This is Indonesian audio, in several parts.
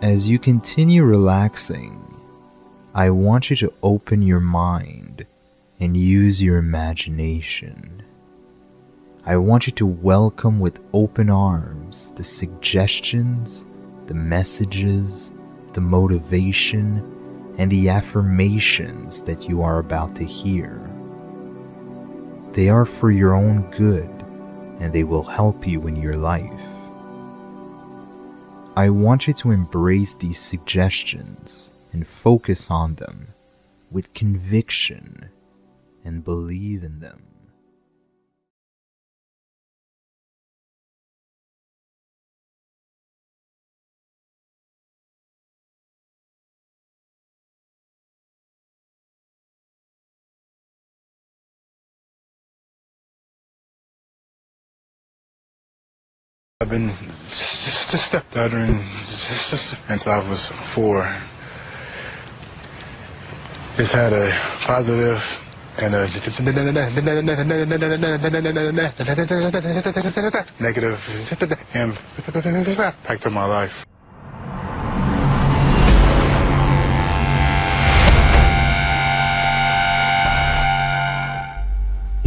As you continue relaxing, I want you to open your mind and use your imagination. I want you to welcome with open arms the suggestions, the messages, the motivation, and the affirmations that you are about to hear. They are for your own good, and they will help you in your life. I want you to embrace these suggestions and focus on them with conviction and believe in them. I've been just a stepdaughter since I was 4. It's had a positive and a negative impact on my life.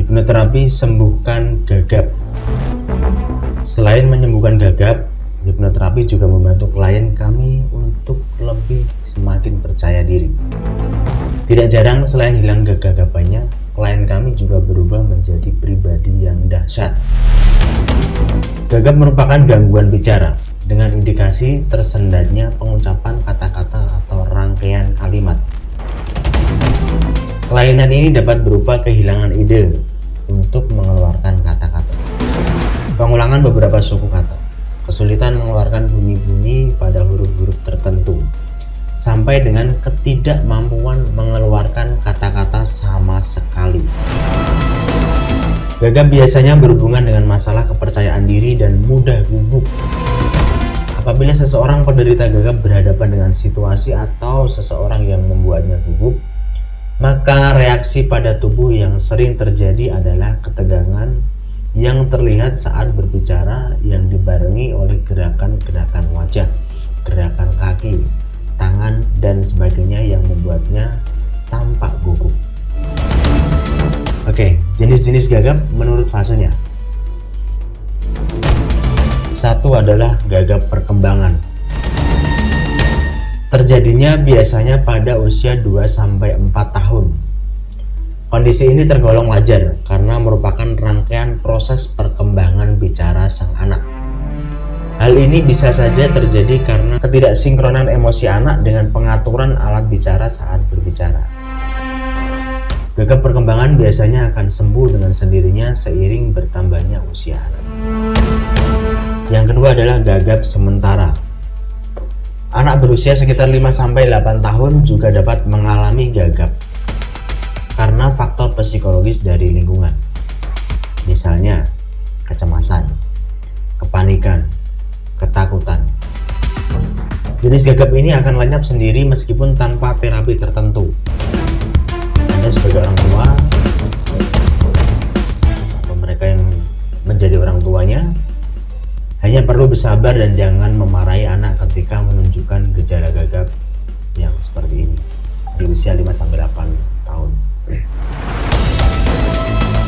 Hipnoterapi sembuhkan gagap. Selain menyembuhkan gagap, hipnoterapi juga membantu klien kami untuk lebih semakin percaya diri. Tidak jarang selain hilang gagap-gagapannya, klien kami juga berubah menjadi pribadi yang dahsyat. Gagap merupakan gangguan bicara dengan indikasi tersendatnya pengucapan kata-kata atau rangkaian kalimat. Kelainan ini dapat berupa kehilangan ide untuk mengeluarkan kata-kata, pengulangan beberapa suku kata, kesulitan mengeluarkan bunyi-bunyi pada huruf-huruf tertentu, sampai dengan ketidakmampuan mengeluarkan kata-kata sama sekali. Gagap biasanya berhubungan dengan masalah kepercayaan diri dan mudah gugup. Apabila seseorang penderita gagap berhadapan dengan situasi atau seseorang yang membuatnya gugup, maka reaksi pada tubuh yang sering terjadi adalah ketegangan yang terlihat saat berbicara yang dibarengi oleh gerakan-gerakan wajah, gerakan kaki, tangan, dan sebagainya yang membuatnya tampak gugup. Oke, jenis-jenis gagap menurut fasenya. 1 adalah gagap perkembangan. Terjadinya biasanya pada usia 2-4 tahun. Kondisi ini tergolong wajar karena merupakan rangkaian proses perkembangan bicara sang anak. Hal ini bisa saja terjadi karena ketidaksinkronan emosi anak dengan pengaturan alat bicara saat berbicara. Gagap perkembangan biasanya akan sembuh dengan sendirinya seiring bertambahnya usia anak. Yang kedua adalah gagap sementara. Anak berusia sekitar 5-8 tahun juga dapat mengalami gagap karena faktor psikologis dari lingkungan, misalnya kecemasan, kepanikan, ketakutan. Jenis gagap ini akan lenyap sendiri meskipun tanpa terapi tertentu. Anda sebagai orang tua atau mereka yang menjadi orang tuanya hanya perlu bersabar dan jangan memarahi anak ketika menunjukkan gejala gagap yang seperti ini di usia 5-8 tahun.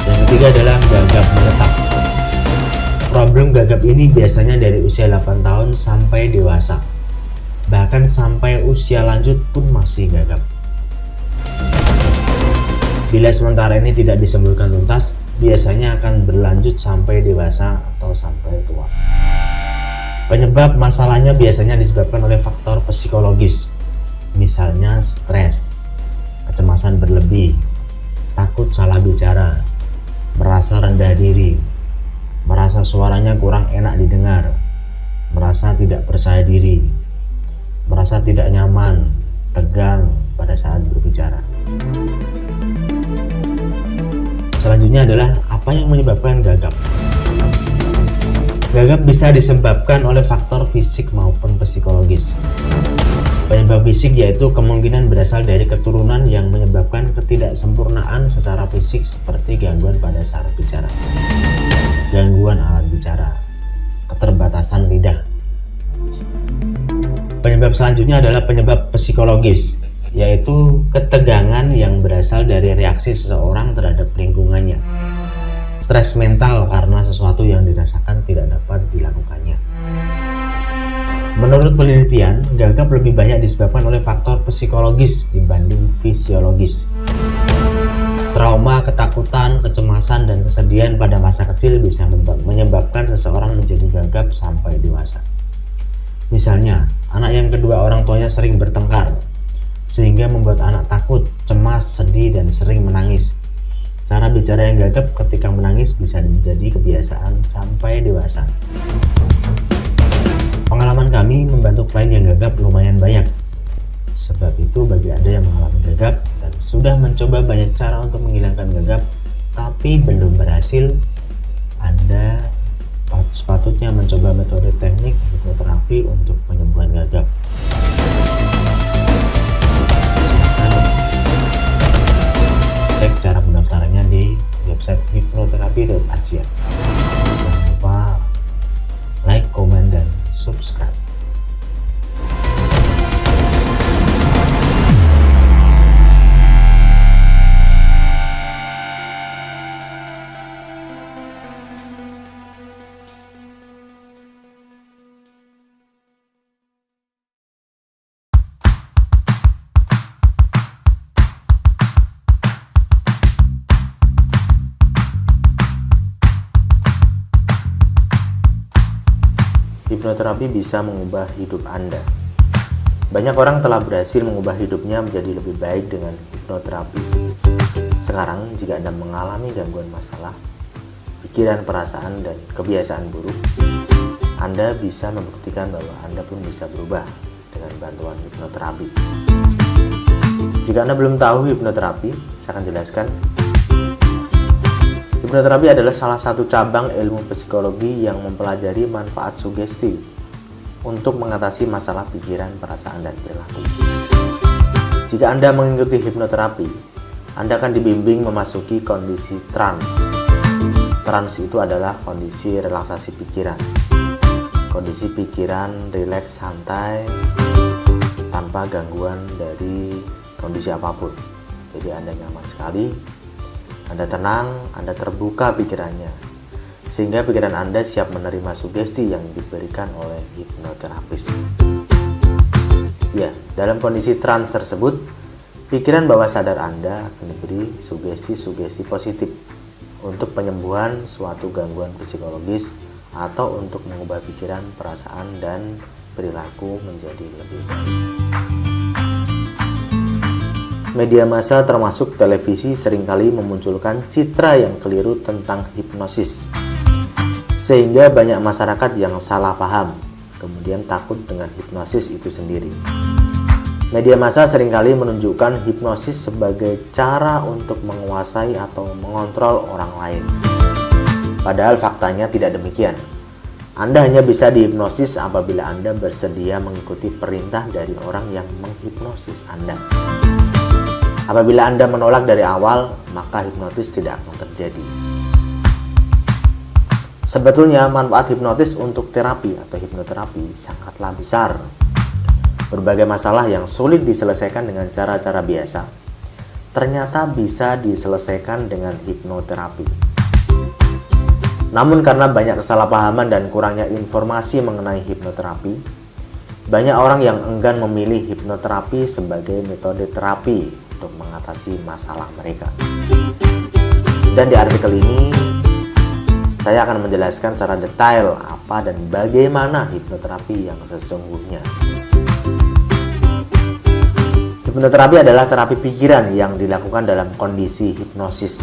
Yang ketiga adalah gagap menetap. Problem gagap ini biasanya dari usia 8 tahun sampai dewasa. Bahkan sampai usia lanjut pun masih gagap. Bila sementara ini tidak disembuhkan tuntas, biasanya akan berlanjut sampai dewasa atau sampai tua. Penyebab masalahnya biasanya disebabkan oleh faktor psikologis, misalnya stres, kecemasan berlebih, takut salah bicara, merasa rendah diri, merasa suaranya kurang enak didengar, merasa tidak percaya diri, merasa tidak nyaman, tegang pada saat berbicara. Selanjutnya adalah apa yang menyebabkan gagap. Gagap bisa disebabkan oleh faktor fisik maupun psikologis. Penyebab fisik yaitu kemungkinan berasal dari keturunan yang menyebabkan ketidaksempurnaan secara fisik seperti gangguan pada saat bicara, gangguan alat bicara, keterbatasan lidah. Penyebab selanjutnya adalah penyebab psikologis, yaitu ketegangan yang berasal dari reaksi seseorang terhadap lingkungannya. Stres mental karena sesuatu yang dirasakan tidak dapat dilakukannya. Menurut penelitian, gagap lebih banyak disebabkan oleh faktor psikologis dibanding fisiologis. Trauma, ketakutan, kecemasan, dan kesedihan pada masa kecil bisa menyebabkan seseorang menjadi gagap sampai dewasa. Misalnya, anak yang kedua orang tuanya sering bertengkar, sehingga membuat anak takut, cemas, sedih, dan sering menangis. Cara bicara yang gagap ketika menangis bisa menjadi kebiasaan sampai dewasa. Pengalaman kami membantu klien yang gagap lumayan banyak. Sebab itu bagi Anda yang mengalami gagap dan sudah mencoba banyak cara untuk menghilangkan gagap tapi belum berhasil, Anda sepatutnya mencoba metode teknik hipnoterapi untuk penyembuhan gagap. Cek cara pendaftarannya di website hipnoterapi.asia. Jangan lupa like, komen, dan subscribe. Hipnoterapi bisa mengubah hidup Anda. Banyak orang telah berhasil mengubah hidupnya menjadi lebih baik dengan hipnoterapi. Sekarang, jika Anda mengalami gangguan masalah, pikiran, perasaan, dan kebiasaan buruk, Anda bisa membuktikan bahwa Anda pun bisa berubah dengan bantuan hipnoterapi. Jika Anda belum tahu hipnoterapi, saya akan jelaskan. Hipnoterapi adalah salah satu cabang ilmu psikologi yang mempelajari manfaat sugesti untuk mengatasi masalah pikiran, perasaan, dan perilaku. Jika Anda mengikuti hipnoterapi, Anda akan dibimbing memasuki kondisi trans. Trans itu adalah kondisi relaksasi pikiran. Kondisi pikiran rileks, santai, tanpa gangguan dari kondisi apapun. Jadi Anda nyaman sekali, Anda tenang, Anda terbuka pikirannya, sehingga pikiran Anda siap menerima sugesti yang diberikan oleh hipnoterapis. Ya, dalam kondisi trans tersebut, pikiran bawah sadar Anda akan diberi sugesti-sugesti positif untuk penyembuhan suatu gangguan psikologis atau untuk mengubah pikiran, perasaan, dan perilaku menjadi lebih baik. Media massa termasuk televisi seringkali memunculkan citra yang keliru tentang hipnosis, sehingga banyak masyarakat yang salah paham, kemudian takut dengan hipnosis itu sendiri. Media massa seringkali menunjukkan hipnosis sebagai cara untuk menguasai atau mengontrol orang lain. Padahal faktanya tidak demikian. Anda hanya bisa dihipnosis apabila Anda bersedia mengikuti perintah dari orang yang menghipnosis Anda. Apabila Anda menolak dari awal, maka hipnotis tidak akan terjadi. Sebetulnya manfaat hipnotis untuk terapi atau hipnoterapi sangatlah besar. Berbagai masalah yang sulit diselesaikan dengan cara-cara biasa, ternyata bisa diselesaikan dengan hipnoterapi. Namun karena banyak kesalahpahaman dan kurangnya informasi mengenai hipnoterapi, banyak orang yang enggan memilih hipnoterapi sebagai metode terapi untuk mengatasi masalah mereka. Dan di artikel ini saya akan menjelaskan secara detail apa dan bagaimana hipnoterapi yang sesungguhnya. Hipnoterapi adalah terapi pikiran yang dilakukan dalam kondisi hipnosis.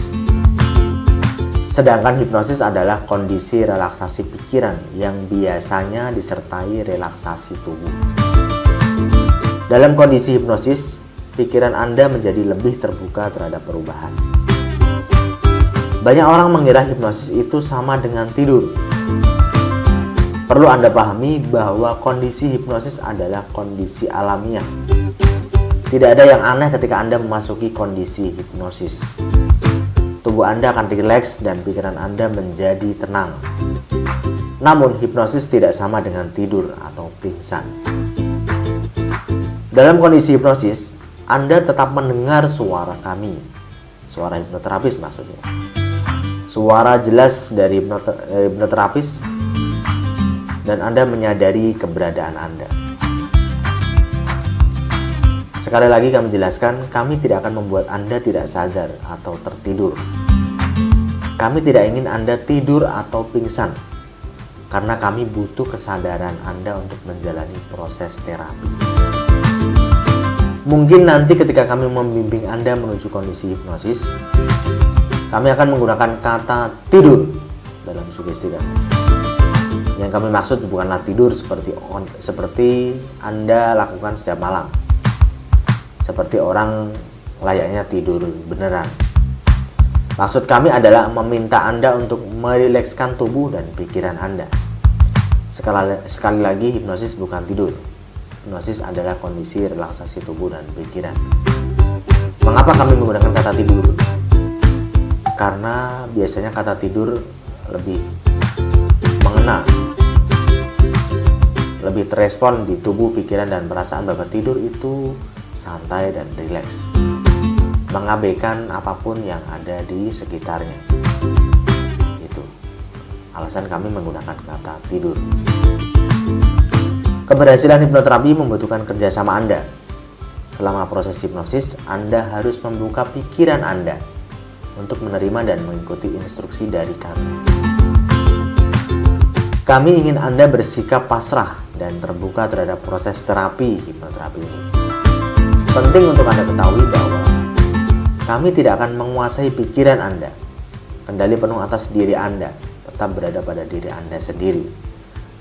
Sedangkan hipnosis adalah kondisi relaksasi pikiran yang biasanya disertai relaksasi tubuh. Dalam kondisi hipnosis, pikiran Anda menjadi lebih terbuka terhadap perubahan. Banyak orang mengira hipnosis itu sama dengan tidur. Perlu Anda pahami bahwa kondisi hipnosis adalah kondisi alamiah. Tidak ada yang aneh ketika Anda memasuki kondisi hipnosis. Tubuh Anda akan rileks dan pikiran Anda menjadi tenang. Namun hipnosis tidak sama dengan tidur atau pingsan. Dalam kondisi hipnosis, Anda tetap mendengar suara kami, suara hipnoterapis maksudnya. Suara jelas dari hipnoterapis, dan Anda menyadari keberadaan Anda. Sekali lagi kami jelaskan, kami tidak akan membuat Anda tidak sadar atau tertidur. Kami tidak ingin Anda tidur atau pingsan, karena kami butuh kesadaran Anda untuk menjalani proses terapi. Mungkin nanti ketika kami membimbing Anda menuju kondisi hipnosis, kami akan menggunakan kata tidur dalam sugesti kami. Yang kami maksud bukanlah tidur seperti Anda lakukan setiap malam, seperti orang layaknya tidur beneran. Maksud kami adalah meminta Anda untuk merilekskan tubuh dan pikiran Anda. Sekali lagi, hipnosis bukan tidur. Hipnosis adalah kondisi relaksasi tubuh dan pikiran. Mengapa kami menggunakan kata tidur? Karena biasanya kata tidur lebih mengena, lebih terespon di tubuh, pikiran, dan perasaan bahwa tidur itu santai dan rileks, mengabaikan apapun yang ada di sekitarnya. Itu alasan kami menggunakan kata tidur. Keberhasilan hipnoterapi membutuhkan kerjasama Anda. Selama proses hipnosis, Anda harus membuka pikiran Anda untuk menerima dan mengikuti instruksi dari kami. Kami ingin Anda bersikap pasrah dan terbuka terhadap proses terapi hipnoterapi ini. Penting untuk Anda ketahui bahwa kami tidak akan menguasai pikiran Anda. Kendali penuh atas diri Anda tetap berada pada diri Anda sendiri,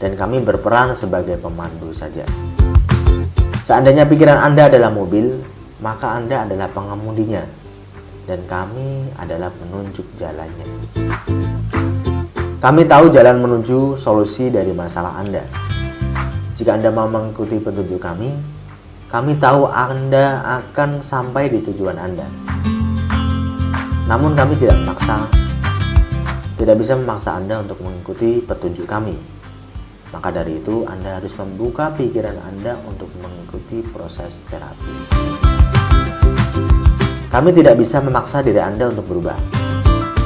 dan kami berperan sebagai pemandu saja. Seandainya pikiran Anda adalah mobil, maka Anda adalah pengemudinya, dan kami adalah penunjuk jalannya. Kami tahu jalan menuju solusi dari masalah Anda. Jika Anda mau mengikuti petunjuk kami tahu Anda akan sampai di tujuan Anda. Namun kami tidak bisa memaksa Anda untuk mengikuti petunjuk kami. Maka dari itu, Anda harus membuka pikiran Anda untuk mengikuti proses terapi. Kami tidak bisa memaksa diri Anda untuk berubah.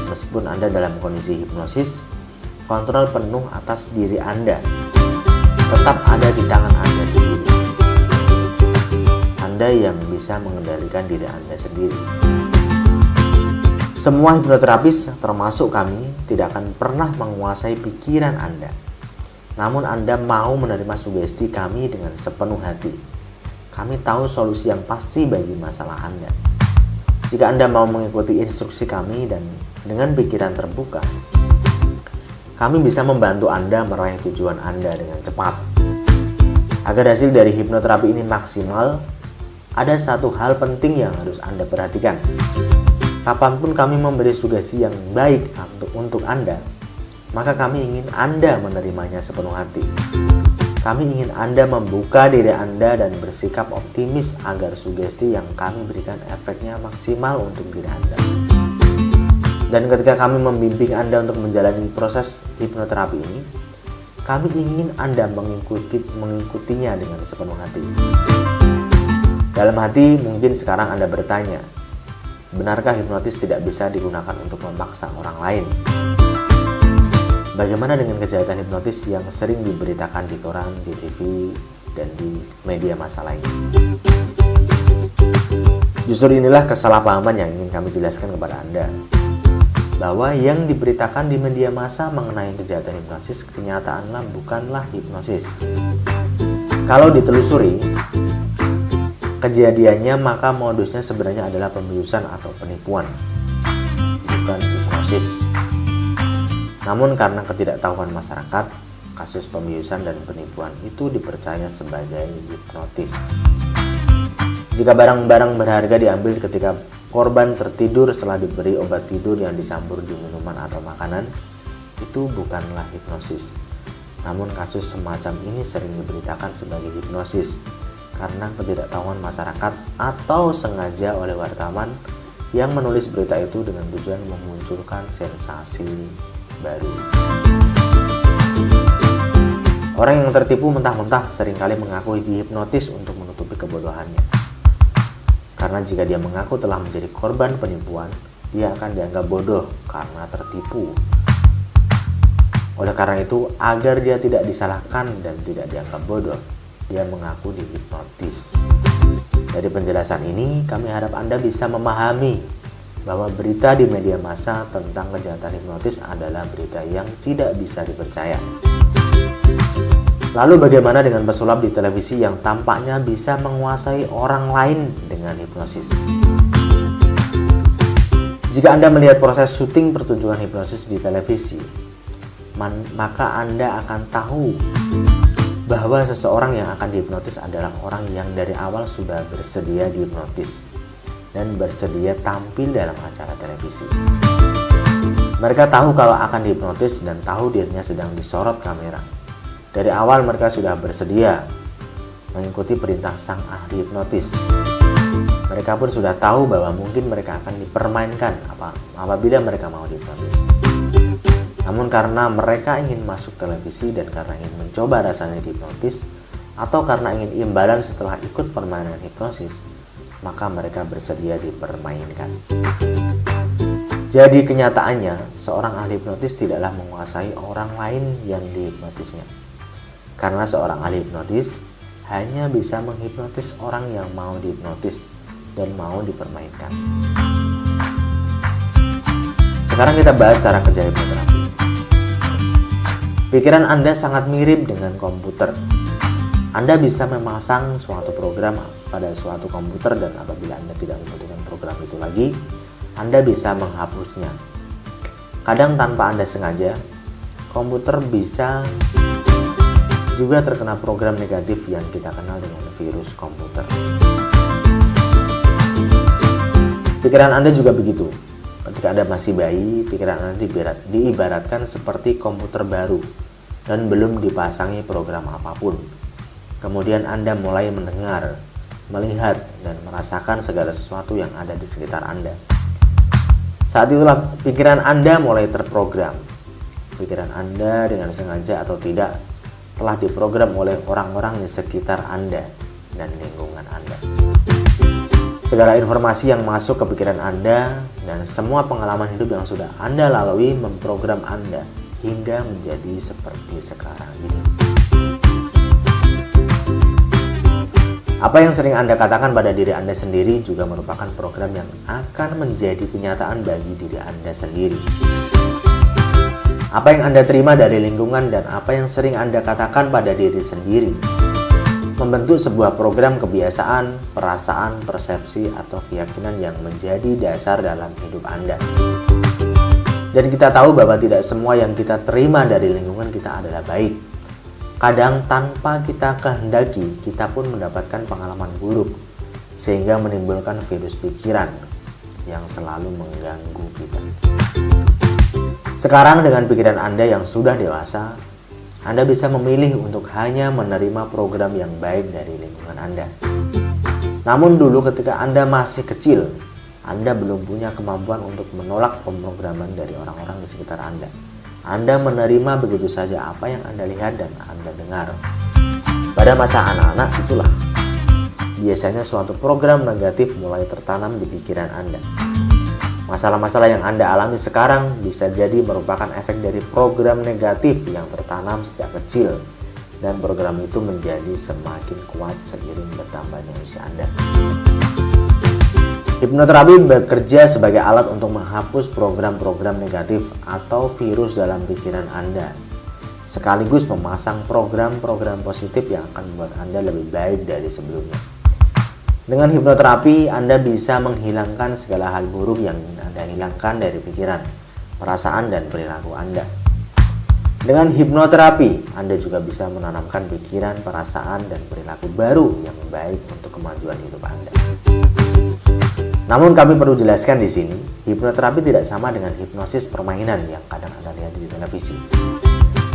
Meskipun Anda dalam kondisi hipnosis, kontrol penuh atas diri Anda tetap ada di tangan Anda sendiri. Anda yang bisa mengendalikan diri Anda sendiri. Semua hipnoterapis, termasuk kami, tidak akan pernah menguasai pikiran Anda. Namun Anda mau menerima sugesti kami dengan sepenuh hati. Kami tahu solusi yang pasti bagi masalah Anda. Jika Anda mau mengikuti instruksi kami dan dengan pikiran terbuka, kami bisa membantu Anda meraih tujuan Anda dengan cepat. Agar hasil dari hipnoterapi ini maksimal, ada satu hal penting yang harus Anda perhatikan. Kapanpun kami memberi sugesti yang baik untuk Anda, maka kami ingin Anda menerimanya sepenuh hati. Kami ingin Anda membuka diri Anda dan bersikap optimis agar sugesti yang kami berikan efeknya maksimal untuk diri Anda. Dan ketika kami membimbing Anda untuk menjalani proses hipnoterapi ini, kami ingin Anda mengikutinya dengan sepenuh hati. Dalam hati mungkin sekarang Anda bertanya, benarkah hipnotis tidak bisa digunakan untuk memaksa orang lain? Bagaimana dengan kejahatan hipnotis yang sering diberitakan di koran, di TV, dan di media massa lainnya? Justru inilah kesalahpahaman yang ingin kami jelaskan kepada Anda. Bahwa yang diberitakan di media massa mengenai kejahatan hipnosis kenyataanlah bukanlah hipnosis. Kalau ditelusuri kejadiannya, maka modusnya sebenarnya adalah pembiusan atau penipuan, bukan hipnosis. Namun karena ketidaktahuan masyarakat, kasus pembiusan dan penipuan itu dipercaya sebagai hipnotis. Jika barang-barang berharga diambil ketika korban tertidur setelah diberi obat tidur yang dicampur di minuman atau makanan, itu bukanlah hipnosis. Namun kasus semacam ini sering diberitakan sebagai hipnosis karena ketidaktahuan masyarakat atau sengaja oleh wartawan yang menulis berita itu dengan tujuan memunculkan sensasi baru. Orang yang tertipu mentah-mentah seringkali mengaku dihipnotis untuk menutupi kebodohannya. Karena jika dia mengaku telah menjadi korban penipuan, dia akan dianggap bodoh karena tertipu. Oleh karena itu, agar dia tidak disalahkan dan tidak dianggap bodoh, dia mengaku dihipnotis. Dari penjelasan ini, kami harap Anda bisa memahami bahwa berita di media massa tentang kejahatan hipnotis adalah berita yang tidak bisa dipercaya. Lalu bagaimana dengan pesulap di televisi yang tampaknya bisa menguasai orang lain dengan hipnosis? Jika Anda melihat proses syuting pertunjukan hipnosis di televisi, maka Anda akan tahu bahwa seseorang yang akan dihipnotis adalah orang yang dari awal sudah bersedia dihipnotis dan bersedia tampil dalam acara televisi. Mereka tahu kalau akan dihipnotis dan tahu dirinya sedang disorot kamera. Dari awal mereka sudah bersedia mengikuti perintah sang ahli hipnotis. Mereka pun sudah tahu bahwa mungkin mereka akan dipermainkan apabila mereka mau dihipnotis. Namun karena mereka ingin masuk televisi dan karena ingin mencoba rasanya dihipnotis, atau karena ingin imbalan setelah ikut permainan hipnosis, maka mereka bersedia dipermainkan. Jadi kenyataannya, seorang ahli hipnotis tidaklah menguasai orang lain yang dihipnotisnya. Karena seorang ahli hipnotis hanya bisa menghipnotis orang yang mau dihipnotis dan mau dipermainkan. Sekarang kita bahas cara kerja hipnoterapi. Pikiran Anda sangat mirip dengan komputer. Anda bisa memasang suatu program pada suatu komputer dan apabila Anda tidak membutuhkan program itu lagi, Anda bisa menghapusnya. Kadang tanpa Anda sengaja, komputer bisa juga terkena program negatif yang kita kenal dengan virus komputer. Pikiran Anda juga begitu. Ketika Anda masih bayi, pikiran Anda diibaratkan seperti komputer baru dan belum dipasangi program apapun. Kemudian Anda mulai mendengar, melihat, dan merasakan segala sesuatu yang ada di sekitar Anda. Saat itulah pikiran Anda mulai terprogram. Pikiran Anda dengan sengaja atau tidak telah diprogram oleh orang-orang di sekitar Anda dan lingkungan Anda. Segala informasi yang masuk ke pikiran Anda dan semua pengalaman hidup yang sudah Anda lalui memprogram Anda hingga menjadi seperti sekarang ini. Apa yang sering Anda katakan pada diri Anda sendiri juga merupakan program yang akan menjadi kenyataan bagi diri Anda sendiri. Apa yang Anda terima dari lingkungan dan apa yang sering Anda katakan pada diri sendiri membentuk sebuah program kebiasaan, perasaan, persepsi, atau keyakinan yang menjadi dasar dalam hidup Anda. Dan kita tahu bahwa tidak semua yang kita terima dari lingkungan kita adalah baik. Kadang tanpa kita kehendaki, kita pun mendapatkan pengalaman buruk, sehingga menimbulkan virus pikiran yang selalu mengganggu kita. Sekarang dengan pikiran Anda yang sudah dewasa, Anda bisa memilih untuk hanya menerima program yang baik dari lingkungan Anda. Namun dulu ketika Anda masih kecil, Anda belum punya kemampuan untuk menolak pemrograman dari orang-orang di sekitar Anda. Anda menerima begitu saja apa yang Anda lihat dan Anda dengar. Pada masa anak-anak itulah biasanya suatu program negatif mulai tertanam di pikiran Anda. Masalah-masalah yang Anda alami sekarang bisa jadi merupakan efek dari program negatif yang tertanam sejak kecil, dan program itu menjadi semakin kuat seiring bertambahnya usia Anda. Hipnoterapi bekerja sebagai alat untuk menghapus program-program negatif atau virus dalam pikiran Anda, sekaligus memasang program-program positif yang akan membuat Anda lebih baik dari sebelumnya. Dengan hipnoterapi, Anda bisa menghilangkan segala hal buruk yang Anda hilangkan dari pikiran, perasaan, dan perilaku Anda. Dengan hipnoterapi, Anda juga bisa menanamkan pikiran, perasaan, dan perilaku baru yang baik untuk kemajuan hidup Anda. Namun kami perlu jelaskan di sini, hipnoterapi tidak sama dengan hipnosis permainan yang kadang Anda lihat di televisi.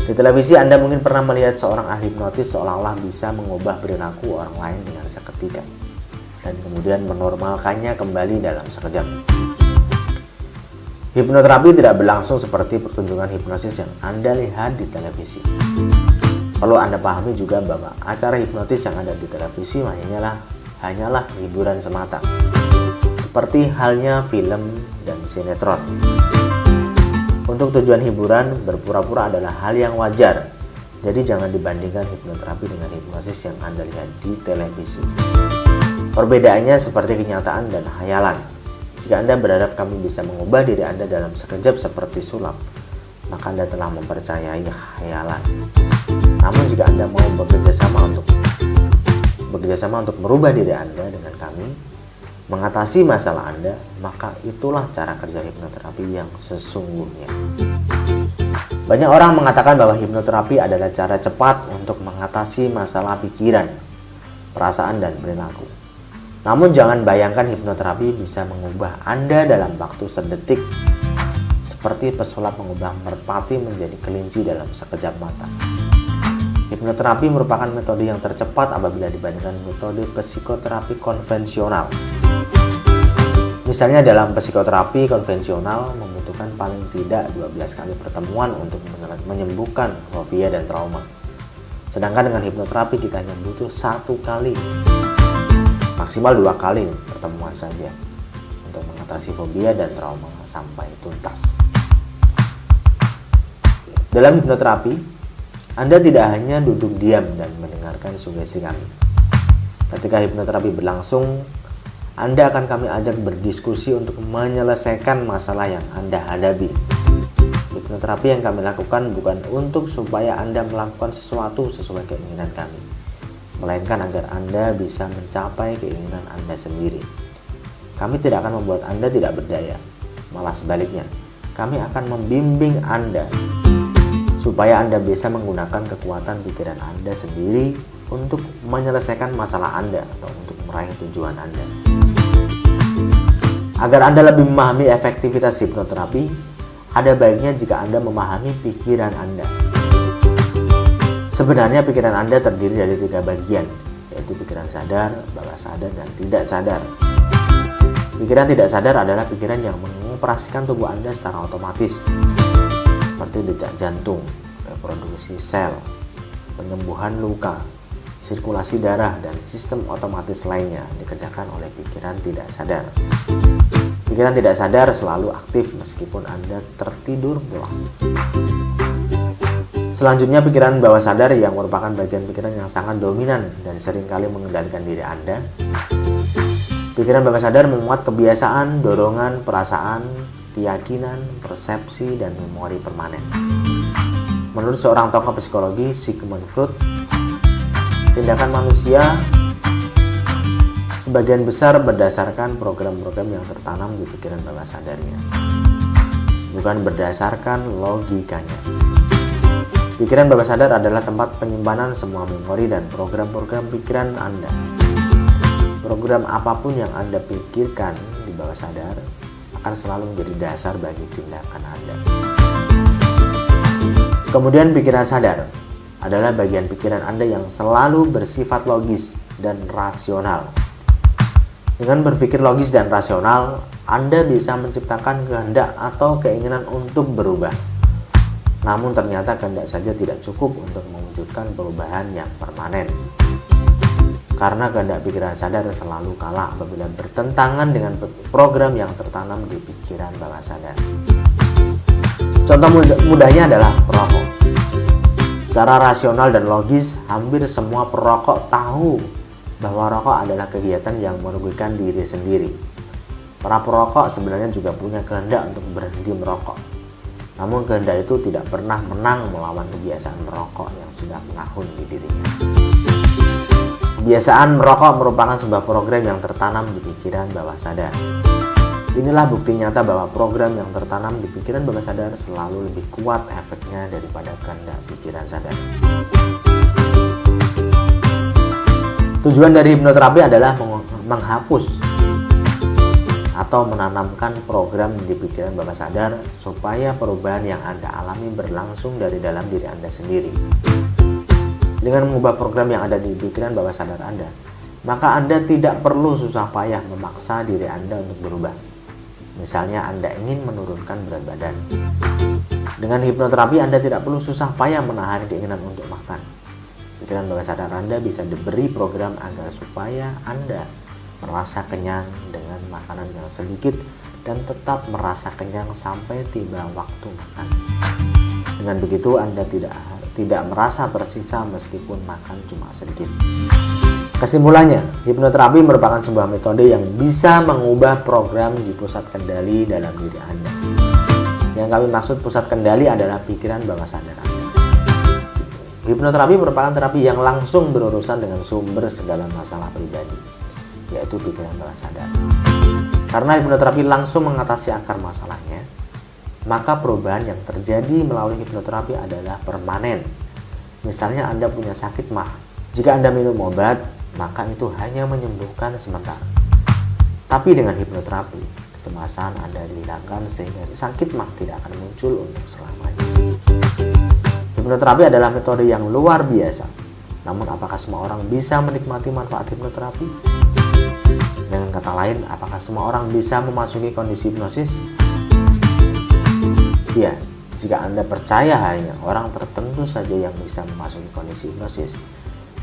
Di televisi Anda mungkin pernah melihat seorang ahli hipnotis seolah-olah bisa mengubah perilaku orang lain dengan seketika, dan kemudian menormalkannya kembali dalam sekejap. Hipnoterapi tidak berlangsung seperti pertunjukan hipnosis yang Anda lihat di televisi. Perlu Anda pahami juga bahwa acara hipnotis yang ada di televisi hanyalah hanyalah hiburan semata, seperti halnya film dan sinetron. Untuk tujuan hiburan, berpura-pura adalah hal yang wajar. Jadi jangan dibandingkan hipnoterapi dengan hipnosis yang Anda lihat di televisi. Perbedaannya seperti kenyataan dan khayalan. Jika Anda berharap kami bisa mengubah diri Anda dalam sekejap seperti sulap, maka Anda telah mempercayai khayalan. Namun jika Anda mau bekerja sama untuk merubah diri Anda dengan kami, mengatasi masalah Anda, maka itulah cara kerja hipnoterapi yang sesungguhnya. Banyak orang mengatakan bahwa hipnoterapi adalah cara cepat untuk mengatasi masalah pikiran, perasaan, dan perilaku. Namun jangan bayangkan hipnoterapi bisa mengubah Anda dalam waktu sedetik, seperti pesulap mengubah merpati menjadi kelinci dalam sekejap mata. Hipnoterapi merupakan metode yang tercepat apabila dibandingkan metode psikoterapi konvensional. Misalnya dalam psikoterapi konvensional membutuhkan paling tidak 12 kali pertemuan untuk menyembuhkan fobia dan trauma. Sedangkan dengan hipnoterapi kita hanya butuh 1 kali, maksimal 2 kali pertemuan saja untuk mengatasi fobia dan trauma sampai tuntas. Dalam hipnoterapi, Anda tidak hanya duduk diam dan mendengarkan sugesti kami. Ketika hipnoterapi berlangsung, Anda akan kami ajak berdiskusi untuk menyelesaikan masalah yang Anda hadapi. Hipnoterapi yang kami lakukan bukan untuk supaya Anda melakukan sesuatu sesuai keinginan kami, melainkan agar Anda bisa mencapai keinginan Anda sendiri. Kami tidak akan membuat Anda tidak berdaya, malah sebaliknya, kami akan membimbing Anda supaya Anda bisa menggunakan kekuatan pikiran Anda sendiri untuk menyelesaikan masalah Anda atau untuk meraih tujuan Anda. Agar Anda lebih memahami efektivitas hipnoterapi, ada baiknya jika Anda memahami pikiran Anda. Sebenarnya pikiran Anda terdiri dari 3 bagian, yaitu pikiran sadar, bawah sadar, dan tidak sadar. Pikiran tidak sadar adalah pikiran yang mengoperasikan tubuh Anda secara otomatis, seperti detak jantung, reproduksi sel, penyembuhan luka, sirkulasi darah, dan sistem otomatis lainnya dikerjakan oleh pikiran tidak sadar. Pikiran tidak sadar selalu aktif meskipun Anda tertidur pulas. Selanjutnya pikiran bawah sadar yang merupakan bagian pikiran yang sangat dominan dan seringkali mengendalikan diri Anda. Pikiran bawah sadar memuat kebiasaan, dorongan, perasaan, keyakinan, persepsi, dan memori permanen. Menurut seorang tokoh psikologi, Sigmund Freud, tindakan manusia sebagian besar berdasarkan program-program yang tertanam di pikiran bawah sadarnya, bukan berdasarkan logikanya. Pikiran bawah sadar adalah tempat penyimpanan semua memori dan program-program pikiran Anda. Program apapun yang Anda pikirkan di bawah sadar akan selalu menjadi dasar bagi tindakan Anda. Kemudian pikiran sadar adalah bagian pikiran Anda yang selalu bersifat logis dan rasional. Dengan berpikir logis dan rasional, Anda bisa menciptakan kehendak atau keinginan untuk berubah. Namun ternyata kehendak saja tidak cukup untuk mewujudkan perubahan yang permanen. Karena kehendak pikiran sadar selalu kalah apabila bertentangan dengan program yang tertanam di pikiran bawah sadar. Contoh mudahnya adalah perokok. Secara rasional dan logis, hampir semua perokok tahu bahwa rokok adalah kegiatan yang merugikan diri sendiri. Para perokok sebenarnya juga punya kehendak untuk berhenti merokok. Namun kehendak itu tidak pernah menang melawan kebiasaan merokok yang sudah menahun di dirinya. Kebiasaan merokok merupakan sebuah program yang tertanam di pikiran bawah sadar. Inilah bukti nyata bahwa program yang tertanam di pikiran bawah sadar selalu lebih kuat efeknya daripada kehendak pikiran sadar. Tujuan dari hipnoterapi adalah menghapus atau menanamkan program di pikiran bawah sadar supaya perubahan yang Anda alami berlangsung dari dalam diri Anda sendiri. Dengan mengubah program yang ada di pikiran bawah sadar Anda, maka Anda tidak perlu susah payah memaksa diri Anda untuk berubah. Misalnya Anda ingin menurunkan berat badan. Dengan hipnoterapi Anda tidak perlu susah payah menahan keinginan untuk makan. Pikiran bawah sadar Anda bisa diberi program agar supaya Anda merasa kenyang dengan makanan yang sedikit dan tetap merasa kenyang sampai tiba waktu makan. Dengan begitu Anda tidak merasa tersisa meskipun makan cuma sedikit. Kesimpulannya, hipnoterapi merupakan sebuah metode yang bisa mengubah program di pusat kendali dalam diri Anda. Yang kami maksud pusat kendali adalah pikiran bawah sadar Anda. Hipnoterapi merupakan terapi yang langsung berurusan dengan sumber segala masalah pribadi, yaitu pikiran bawah sadar. Karena hipnoterapi langsung mengatasi akar masalahnya, maka perubahan yang terjadi melalui hipnoterapi adalah permanen. Misalnya Anda punya sakit mah, jika Anda minum obat, maka itu hanya menyembuhkan sementara. Tapi dengan hipnoterapi, kecemasan Anda dihilangkan sehingga sakit mah tidak akan muncul untuk selamanya. Hipnoterapi adalah metode yang luar biasa. Namun apakah semua orang bisa menikmati manfaat hipnoterapi? Dengan kata lain, apakah semua orang bisa memasuki kondisi hipnosis? Ya, jika Anda percaya hanya orang tertentu saja yang bisa memasuki kondisi hipnosis,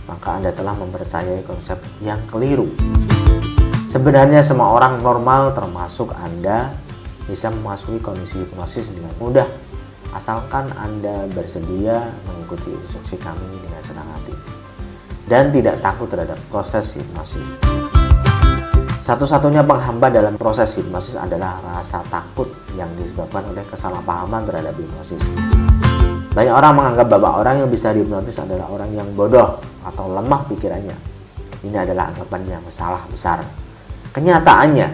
maka Anda telah mempercayai konsep yang keliru. Sebenarnya semua orang normal termasuk Anda bisa memasuki kondisi hipnosis dengan mudah, asalkan Anda bersedia mengikuti instruksi kami dengan senang hati dan tidak takut terhadap proses hipnosis. Satu-satunya penghambat dalam proses hipnosis adalah rasa takut yang disebabkan oleh kesalahpahaman terhadap hipnosis. Banyak orang menganggap bahwa orang yang bisa dihipnotis adalah orang yang bodoh atau lemah pikirannya. Ini adalah anggapan yang salah besar. Kenyataannya,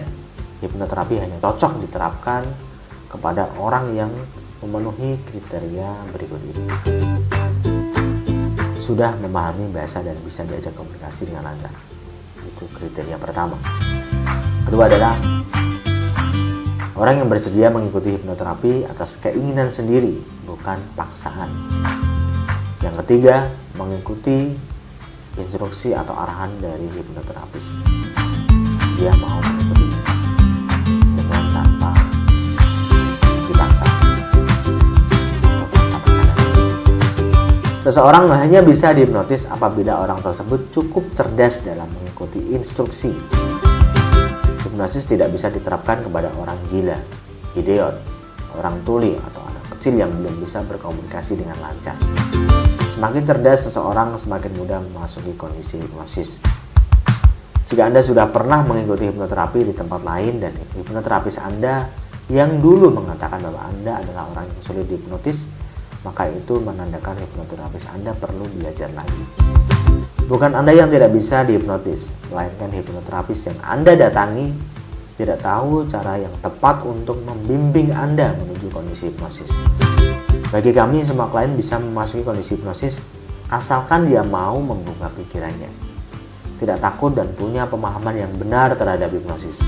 hipnoterapi hanya cocok diterapkan kepada orang yang memenuhi kriteria berikut ini. Sudah memahami bahasa dan bisa diajak komunikasi dengan lancar. Itu kriteria pertama. Kedua adalah orang yang bersedia mengikuti hipnoterapi atas keinginan sendiri, bukan paksaan. Yang ketiga, mengikuti instruksi atau arahan dari hipnoterapis. Dia mau mengikuti dengan tanpa dipaksa. Seseorang hanya bisa dihipnotis apabila orang tersebut cukup cerdas dalam mengikuti instruksi. Hipnosis tidak bisa diterapkan kepada orang gila, idiot, orang tuli, atau anak kecil yang belum bisa berkomunikasi dengan lancar. Semakin cerdas seseorang, semakin mudah memasuki kondisi hipnosis. Jika Anda sudah pernah mengikuti hipnoterapi di tempat lain dan hipnoterapis Anda yang dulu mengatakan bahwa Anda adalah orang yang sulit dihipnotis, maka itu menandakan hipnoterapis Anda perlu belajar lagi. Bukan Anda yang tidak bisa dihipnotis, melainkan hipnoterapis yang Anda datangi tidak tahu cara yang tepat untuk membimbing Anda menuju kondisi hipnosis. Bagi kami, semua klien bisa memasuki kondisi hipnosis asalkan dia mau membuka pikirannya, tidak takut dan punya pemahaman yang benar terhadap hipnosis.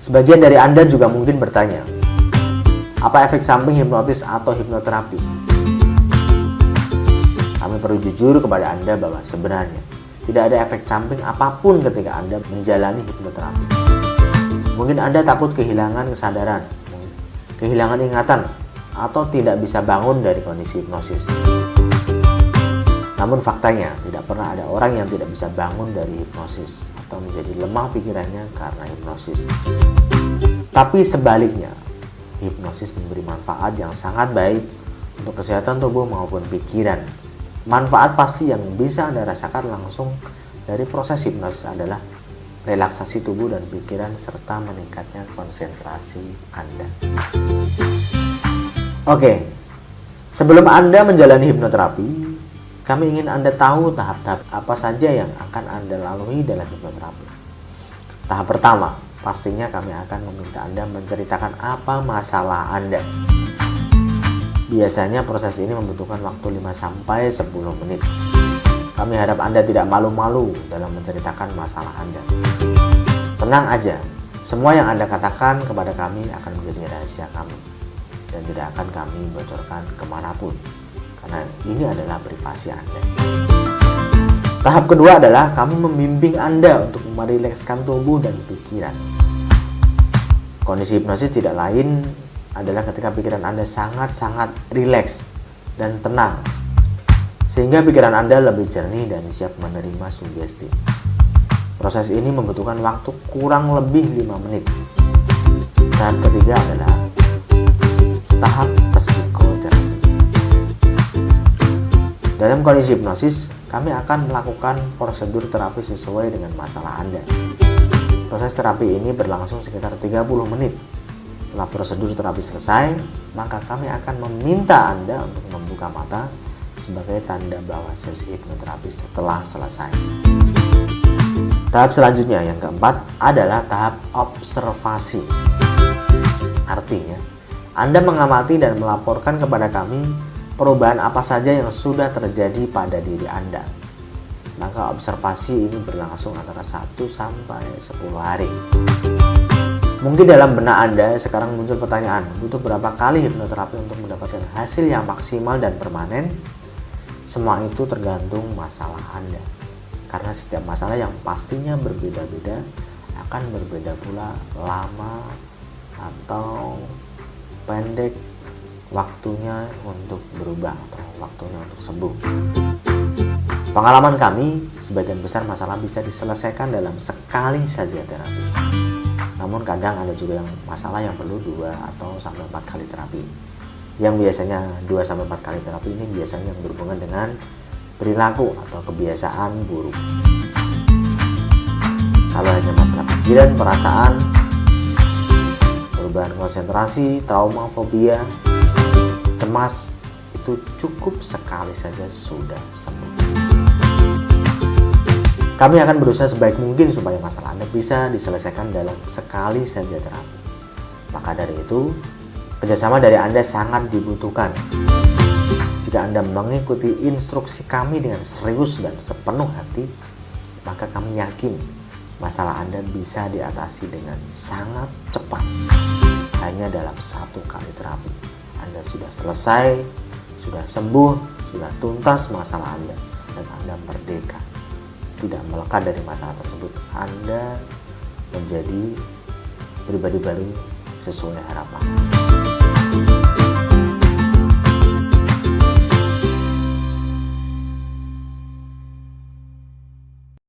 Sebagian dari Anda juga mungkin bertanya, apa efek samping hipnotis atau hipnoterapi? Kami perlu jujur kepada Anda bahwa sebenarnya tidak ada efek samping apapun ketika Anda menjalani hipnoterapi. Mungkin Anda takut kehilangan kesadaran, kehilangan ingatan, atau tidak bisa bangun dari kondisi hipnosis. Namun faktanya, tidak pernah ada orang yang tidak bisa bangun dari hipnosis atau menjadi lemah pikirannya karena hipnosis. Tapi sebaliknya, hipnosis memberi manfaat yang sangat baik untuk kesehatan tubuh maupun pikiran. Manfaat pasti yang bisa Anda rasakan langsung dari proses hipnosis adalah relaksasi tubuh dan pikiran serta meningkatnya konsentrasi Anda. Oke, sebelum Anda menjalani hipnoterapi, kami ingin Anda tahu tahap-tahap apa saja yang akan Anda lalui dalam hipnoterapi. Tahap pertama, pastinya kami akan meminta Anda menceritakan apa masalah Anda. Biasanya proses ini membutuhkan waktu 5-10 menit. Kami harap Anda tidak malu-malu dalam menceritakan masalah Anda. Tenang aja, semua yang Anda katakan kepada kami akan menjadi rahasia kami dan tidak akan kami bocorkan kemanapun, karena ini adalah privasi Anda. Tahap kedua adalah kami membimbing Anda untuk merilekskan tubuh dan pikiran. Kondisi hipnosis tidak lain adalah ketika pikiran Anda sangat-sangat rileks dan tenang, sehingga pikiran Anda lebih jernih dan siap menerima sugesti. Proses ini membutuhkan waktu kurang lebih 5 menit. Tahap ketiga adalah tahap psikoterapi. Dalam kondisi hipnosis, kami akan melakukan prosedur terapi sesuai dengan masalah Anda. Proses terapi ini berlangsung sekitar 30 menit. Setelah prosedur terapi selesai, maka kami akan meminta Anda untuk membuka mata sebagai tanda bahwa sesi hipnoterapi telah selesai. Tahap selanjutnya yang keempat adalah tahap observasi. Artinya, Anda mengamati dan melaporkan kepada kami perubahan apa saja yang sudah terjadi pada diri Anda. Maka observasi ini berlangsung antara 1 sampai 10 hari. Mungkin dalam benak Anda sekarang muncul pertanyaan, butuh berapa kali hipnoterapi untuk mendapatkan hasil yang maksimal dan permanen? Semua itu tergantung masalah Anda. Karena setiap masalah yang pastinya berbeda-beda akan berbeda pula lama atau pendek waktunya untuk berubah atau waktunya untuk sembuh. Pengalaman kami, sebagian besar masalah bisa diselesaikan dalam sekali saja terapi. Namun kadang ada juga yang masalah yang perlu 2 atau sampai 4 kali terapi. Yang biasanya 2 sampai 4 kali terapi ini biasanya yang berhubungan dengan perilaku atau kebiasaan buruk. Kalau hanya masalah pikiran, perasaan, perubahan konsentrasi, trauma, fobia, cemas, itu cukup sekali saja sudah sembuh. Kami akan berusaha sebaik mungkin supaya masalah Anda bisa diselesaikan dalam sekali saja terapi. Maka dari itu, kerjasama dari Anda sangat dibutuhkan. Jika Anda mengikuti instruksi kami dengan serius dan sepenuh hati, maka kami yakin masalah Anda bisa diatasi dengan sangat cepat. Hanya dalam 1 kali terapi, Anda sudah selesai, sudah sembuh, sudah tuntas masalah Anda, dan Anda merdeka. Tidak melekat dari masalah tersebut. Anda menjadi pribadi baru sesuai harapan.